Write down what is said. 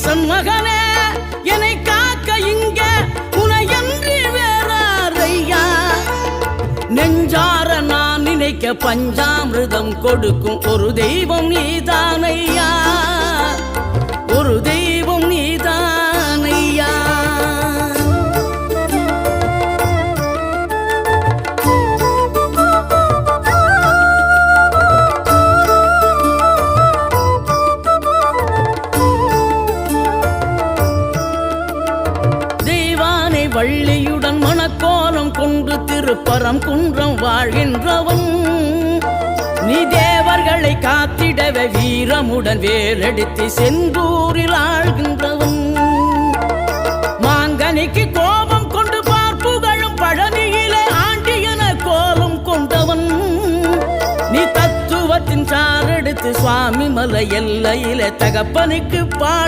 ஈசன் மகனே என்னை காக்க இங்க உனையன்றி வேறாரையா நெஞ்சார நான் நினைக்க பஞ்சாமிர்தம் கொடுக்கும் ஒரு தெய்வம் நீதானையா ஒரு தெய்வம் நீதானையா தெய்வானை வள்ளியுடன் மணக்கோலம் கொண்டு திருப்பரம் குன்றம் வாழ்கின்றவன் நீ தேவர்களை காத்திடவே வீரமுடன் வேலெடுத்து செந்தூரில் ஆழ்கின்றவன் மாங்கனிக்கு கோபம் கொண்டு பார்ப்புகளும் பழனியிலே ஆண்டியன கோலம் கொண்டவன் நீ தத்துவத்தின் சாரெடுத்து சுவாமி மலை எல்லையிலே தகப்பனுக்கு பாட